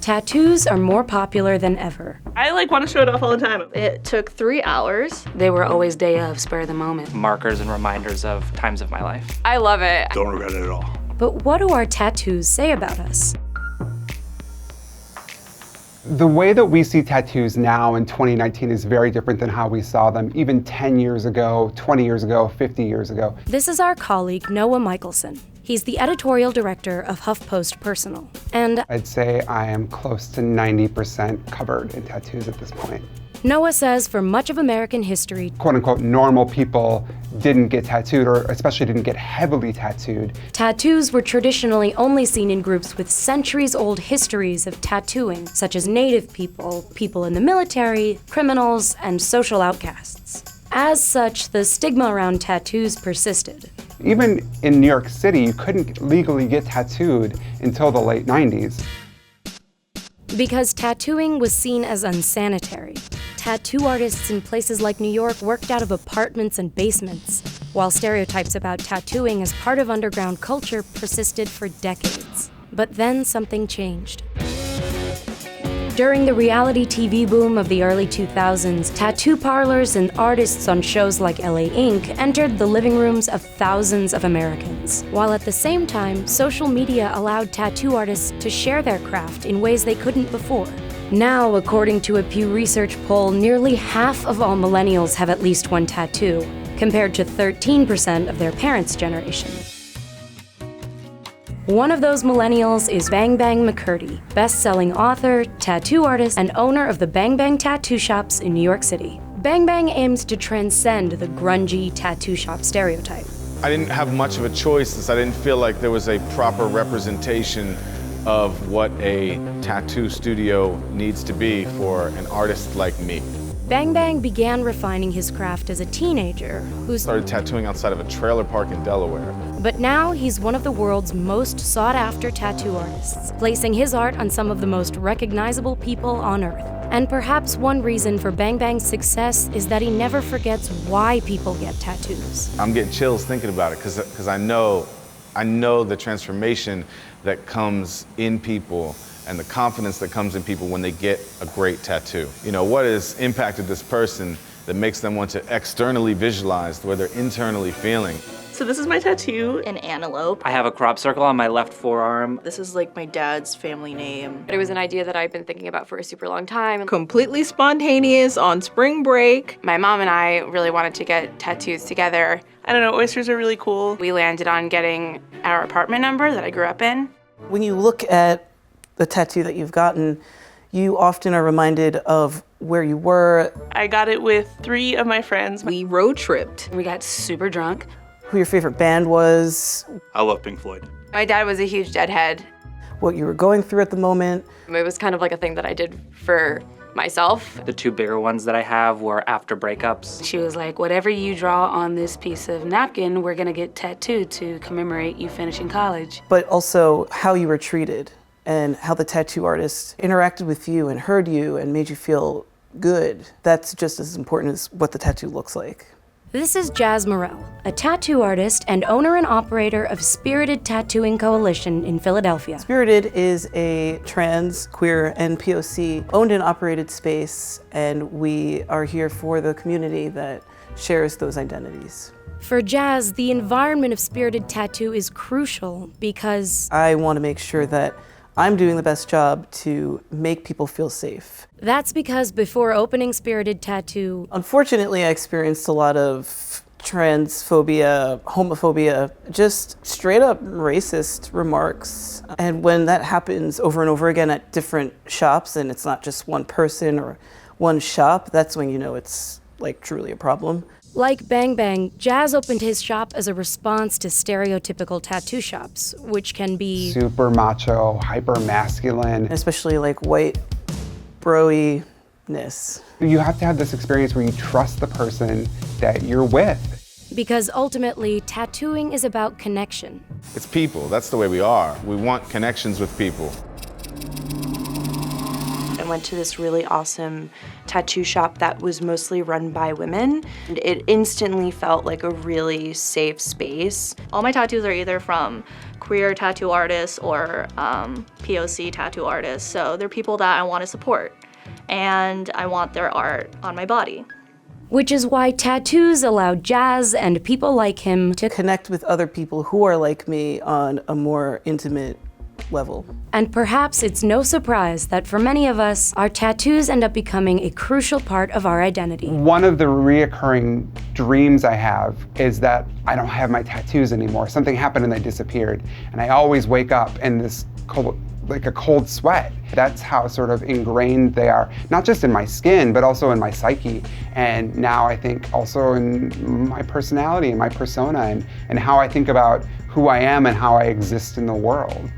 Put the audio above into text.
tattoos are more popular than ever. I want to show it off all the time. It took 3 hours. They were always day of, spur of the moment. Markers and reminders of times of my life. I love it. Don't regret it at all. But what do our tattoos say about us? The way that we see tattoos now in 2019 is very different than how we saw them even 10 years ago, 20 years ago, 50 years ago. This is our colleague, Noah Michelson. He's the editorial director of HuffPost Personal. And I'd say I am close to 90% covered in tattoos at this point. Noah says for much of American history, quote unquote, normal people didn't get tattooed, or especially didn't get heavily tattooed. Tattoos were traditionally only seen in groups with centuries-old histories of tattooing, such as Native people, people in the military, criminals, and social outcasts. As such, the stigma around tattoos persisted. Even in New York City, you couldn't legally get tattooed until the late 90s. Because tattooing was seen as unsanitary. Tattoo artists in places like New York worked out of apartments and basements, while stereotypes about tattooing as part of underground culture persisted for decades. But then something changed. During the reality TV boom of the early 2000s, tattoo parlors and artists on shows like LA Ink. entered the living rooms of thousands of Americans, while at the same time, social media allowed tattoo artists to share their craft in ways they couldn't before. Now, according to a Pew Research poll, nearly half of all millennials have at least one tattoo, compared to 13% of their parents' generation. One of those millennials is Bang Bang McCurdy, best-selling author, tattoo artist, and owner of the Bang Bang tattoo shops in New York City. Bang Bang aims to transcend the grungy tattoo shop stereotype. I didn't have much of a choice since I didn't feel like there was a proper representation of what a tattoo studio needs to be for an artist like me. Bang Bang began refining his craft as a teenager who started tattooing outside of a trailer park in Delaware. But now he's one of the world's most sought-after tattoo artists, placing his art on some of the most recognizable people on Earth. And perhaps one reason for Bang Bang's success is that he never forgets why people get tattoos. I'm getting chills thinking about it because I know the transformation that comes in people and the confidence that comes in people when they get a great tattoo. You know, what has impacted this person that makes them want to externally visualize what they're internally feeling. So this is my tattoo. An antelope. I have a crop circle on my left forearm. This is my dad's family name. It was an idea that I've been thinking about for a super long time. Completely spontaneous on spring break. My mom and I really wanted to get tattoos together. I don't know, oysters are really cool. We landed on getting our apartment number that I grew up in. When you look at the tattoo that you've gotten, you often are reminded of where you were. I got it with 3 of my friends. We road tripped. We got super drunk. Who your favorite band was. I love Pink Floyd. My dad was a huge Deadhead. What you were going through at the moment. It was kind of like a thing that I did for myself. The 2 bigger ones that I have were after breakups. She was like, whatever you draw on this piece of napkin, we're gonna get tattooed to commemorate you finishing college. But also how you were treated and how the tattoo artist interacted with you and heard you and made you feel good. That's just as important as what the tattoo looks like. This is Jazz Morell, a tattoo artist and owner and operator of Spirited Tattooing Coalition in Philadelphia. Spirited is a trans, queer, and POC owned and operated space, and we are here for the community that shares those identities. For Jazz, the environment of Spirited Tattoo is crucial because I want to make sure that I'm doing the best job to make people feel safe. That's because before opening Spirited Tattoo, unfortunately, I experienced a lot of transphobia, homophobia, just straight up racist remarks. And when that happens over and over again at different shops, and it's not just one person or one shop, that's when you know it's truly a problem. Like Bang Bang, Jazz opened his shop as a response to stereotypical tattoo shops, which can be super macho, hyper masculine. Especially white bro-y-ness. You have to have this experience where you trust the person that you're with. Because ultimately, tattooing is about connection. It's people, that's the way we are. We want connections with people. I went to this really awesome tattoo shop that was mostly run by women. And it instantly felt like a really safe space. All my tattoos are either from queer tattoo artists or POC tattoo artists. So they're people that I want to support, and I want their art on my body. Which is why tattoos allow Jazz and people like him to connect with other people who are like me on a more intimate level. And perhaps it's no surprise that for many of us, our tattoos end up becoming a crucial part of our identity. One of the reoccurring dreams I have is that I don't have my tattoos anymore. Something happened and they disappeared. And I always wake up in this cold, like a cold sweat. That's how sort of ingrained they are, not just in my skin, but also in my psyche. And now I think also in my personality and my persona and how I think about who I am and how I exist in the world.